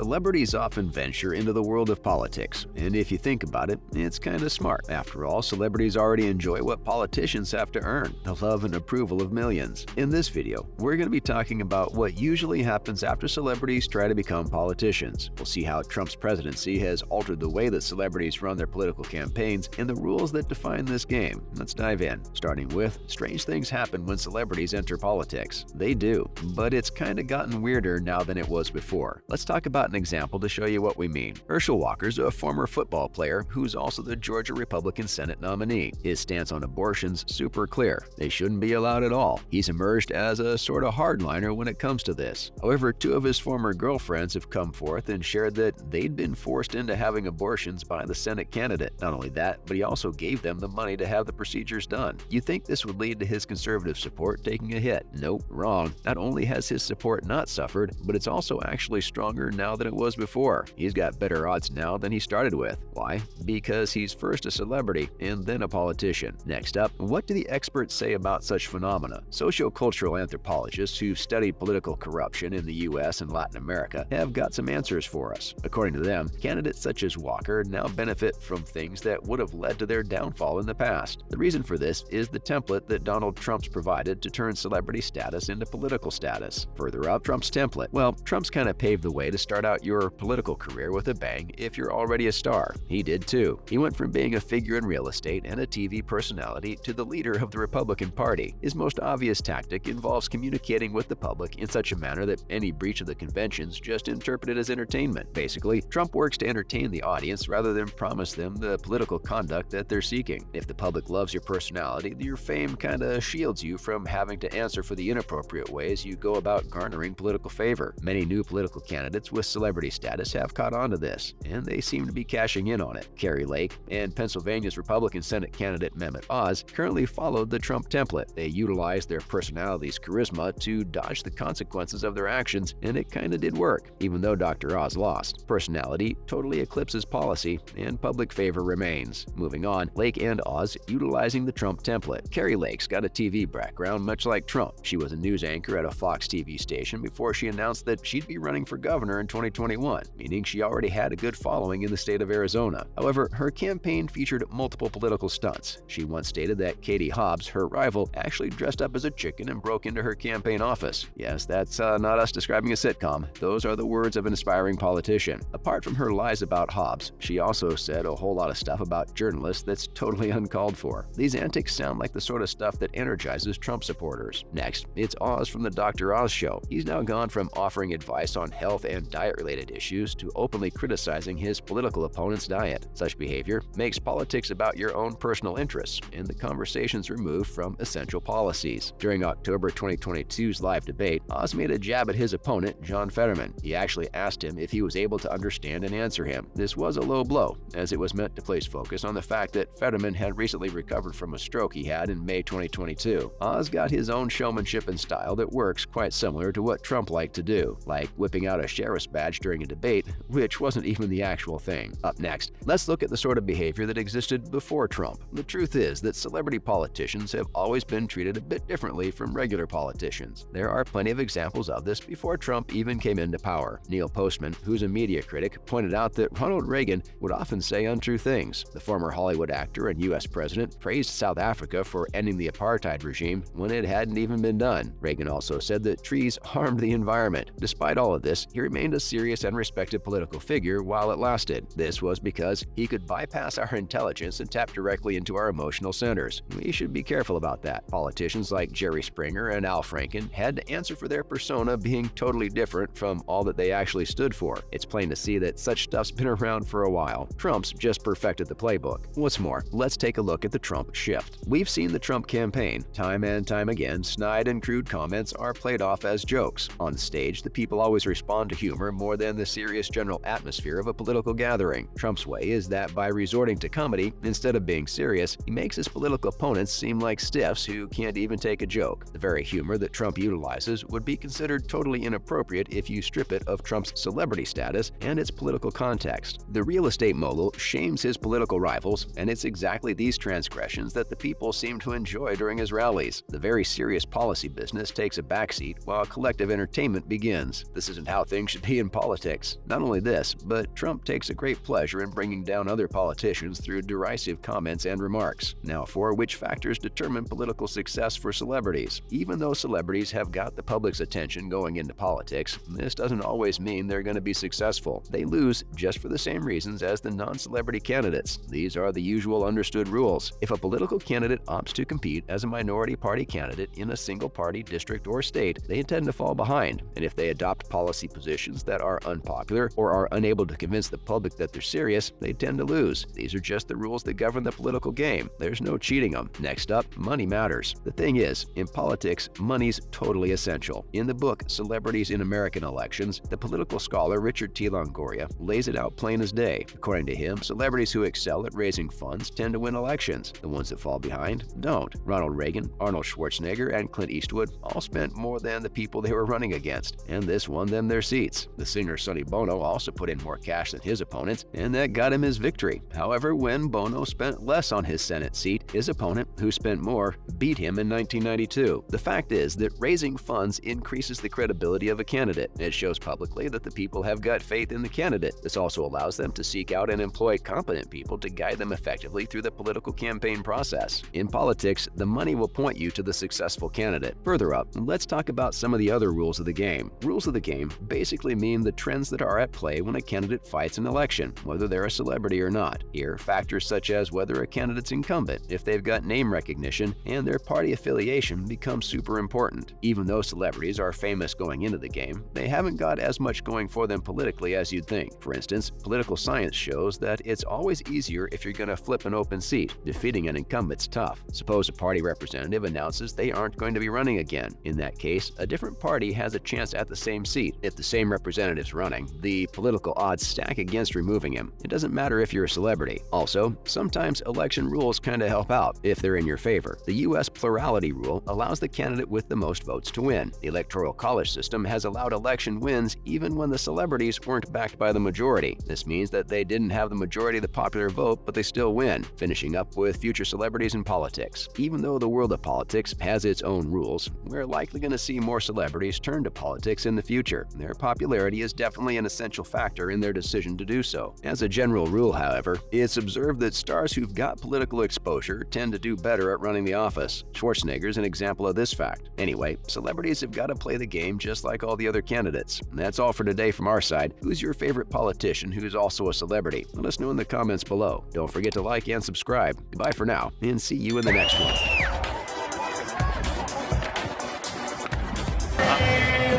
Celebrities often venture into the world of politics, and if you think about it, it's kinda smart. After all, celebrities already enjoy what politicians have to earn, the love and approval of millions. In this video, we're going to be talking about what usually happens after celebrities try to become politicians. We'll see how Trump's presidency has altered the way that celebrities run their political campaigns and the rules that define this game. Let's dive in, starting with strange things happen when celebrities enter politics. They do, but it's kinda gotten weirder now than it was before. Let's talk about an example to show you what we mean. Herschel Walker's a former football player who's also the Georgia Republican Senate nominee. His stance on abortion's super clear. They shouldn't be allowed at all. He's emerged as a sort of hardliner when it comes to this. However, two of his former girlfriends have come forth and shared that they'd been forced into having abortions by the Senate candidate. Not only that, but he also gave them the money to have the procedures done. You'd think this would lead to his conservative support taking a hit. Nope, wrong. Not only has his support not suffered, but it's also actually stronger now than it was before. He's got better odds now than he started with. Why? Because he's first a celebrity and then a politician. Next up, what do the experts say about such phenomena? Sociocultural anthropologists who've studied political corruption in the US and Latin America have got some answers for us. According to them, candidates such as Walker now benefit from things that would have led to their downfall in the past. The reason for this is the template that Donald Trump's provided to turn celebrity status into political status. Further up, Trump's template. Well, Trump's kind of paved the way to start out your political career with a bang if you're already a star. He did too. He went from being a figure in real estate and a TV personality to the leader of the Republican Party. His most obvious tactic involves communicating with the public in such a manner that any breach of the conventions just interpreted as entertainment. Basically, Trump works to entertain the audience rather than promise them the political conduct that they're seeking. If the public loves your personality, your fame kinda shields you from having to answer for the inappropriate ways you go about garnering political favor. Many new political candidates with celebrity status have caught on to this, and they seem to be cashing in on it. Kari Lake and Pennsylvania's Republican Senate candidate Mehmet Oz currently followed the Trump template. They utilized their personality's charisma to dodge the consequences of their actions, and it kinda did work, even though Dr. Oz lost. Personality totally eclipses policy, and public favor remains. Moving on, Lake and Oz utilizing the Trump template. Kari Lake's got a TV background much like Trump. She was a news anchor at a Fox TV station before she announced that she'd be running for governor in 2021, meaning she already had a good following in the state of Arizona. However, her campaign featured multiple political stunts. She once stated that Katie Hobbs, her rival, actually dressed up as a chicken and broke into her campaign office. Yes, that's not us describing a sitcom. Those are the words of an aspiring politician. Apart from her lies about Hobbs, she also said a whole lot of stuff about journalists that's totally uncalled for. These antics sound like the sort of stuff that energizes Trump supporters. Next, it's Oz from the Dr. Oz Show. He's now gone from offering advice on health and diet-related issues to openly criticizing his political opponent's diet. Such behavior makes politics about your own personal interests, and the conversation's removed from essential policies. During October 2022's live debate, Oz made a jab at his opponent, John Fetterman. He actually asked him if he was able to understand and answer him. This was a low blow, as it was meant to place focus on the fact that Fetterman had recently recovered from a stroke he had in May 2022. Oz got his own showmanship and style that works quite similar to what Trump liked to do, like whipping out a sheriff's badge during a debate, which wasn't even the actual thing. Up next, let's look at the sort of behavior that existed before Trump. The truth is that celebrity politicians have always been treated a bit differently from regular politicians. There are plenty of examples of this before Trump even came into power. Neil Postman, who's a media critic, pointed out that Ronald Reagan would often say untrue things. The former Hollywood actor and U.S. president praised South Africa for ending the apartheid regime when it hadn't even been done. Reagan also said that trees harmed the environment. Despite all of this, he remained a serious and respected political figure while it lasted. This was because he could bypass our intelligence and tap directly into our emotional centers. We should be careful about that. Politicians like Jerry Springer and Al Franken had to answer for their persona being totally different from all that they actually stood for. It's plain to see that such stuff's been around for a while. Trump's just perfected the playbook. What's more, let's take a look at the Trump shift. We've seen the Trump campaign. Time and time again, snide and crude comments are played off as jokes. On stage, the people always respond to humor more than the serious general atmosphere of a political gathering. Trump's way is that by resorting to comedy, instead of being serious, he makes his political opponents seem like stiffs who can't even take a joke. The very humor that Trump utilizes would be considered totally inappropriate if you strip it of Trump's celebrity status and its political context. The real estate mogul shames his political rivals, and it's exactly these transgressions that the people seem to enjoy during his rallies. The very serious policy business takes a backseat while collective entertainment begins. This isn't how things should be in in politics. Not only this, but Trump takes a great pleasure in bringing down other politicians through derisive comments and remarks. Now, for which factors determine political success for celebrities? Even though celebrities have got the public's attention going into politics, this doesn't always mean they're going to be successful. They lose just for the same reasons as the non-celebrity candidates. These are the usual understood rules. If a political candidate opts to compete as a minority party candidate in a single-party district or state, they tend to fall behind. And if they adopt policy positions that are unpopular or are unable to convince the public that they're serious, they tend to lose. These are just the rules that govern the political game. There's no cheating them. Next up, money matters. The thing is, in politics, money's totally essential. In the book Celebrities in American Elections, the political scholar Richard T. Longoria lays it out plain as day. According to him, celebrities who excel at raising funds tend to win elections. The ones that fall behind don't. Ronald Reagan, Arnold Schwarzenegger, and Clint Eastwood all spent more than the people they were running against, and this won them their seats. The singer Sonny Bono also put in more cash than his opponents, and that got him his victory. However, when Bono spent less on his Senate seat, his opponent, who spent more, beat him in 1992. The fact is that raising funds increases the credibility of a candidate. It shows publicly that the people have got faith in the candidate. This also allows them to seek out and employ competent people to guide them effectively through the political campaign process. In politics, the money will point you to the successful candidate. Further up, let's talk about some of the other rules of the game. Rules of the game basically mean the trends that are at play when a candidate fights an election, whether they're a celebrity or not. Here, factors such as whether a candidate's incumbent, if they've got name recognition, and their party affiliation become super important. Even though celebrities are famous going into the game, they haven't got as much going for them politically as you'd think. For instance, political science shows that it's always easier if you're going to flip an open seat. Defeating an incumbent's tough. Suppose a party representative announces they aren't going to be running again. In that case, a different party has a chance at the same seat. If the same representative's running, the political odds stack against removing him. It doesn't matter if you're a celebrity. Also, sometimes election rules kind of help out if they're in your favor. The U.S. plurality rule allows the candidate with the most votes to win. The Electoral College system has allowed election wins even when the celebrities weren't backed by the majority. This means that they didn't have the majority of the popular vote, but they still win. Finishing up with future celebrities in politics. Even though the world of politics has its own rules, we're likely going to see more celebrities turn to politics in the future. Their popularity is definitely an essential factor in their decision to do so. As a general rule, however, it's observed that stars who've got political exposure tend to do better at running the office. Schwarzenegger's an example of this fact. Anyway, celebrities have got to play the game just like all the other candidates. That's all for today from our side. Who's your favorite politician who's also a celebrity? Let us know in the comments below. Don't forget to like and subscribe. Goodbye for now, and see you in the next one.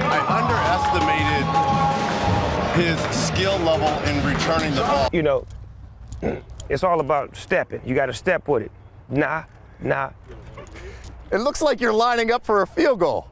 I underestimated his skill level in returning the ball. You know, it's all about stepping. You got to step with it. Nah. It looks like you're lining up for a field goal.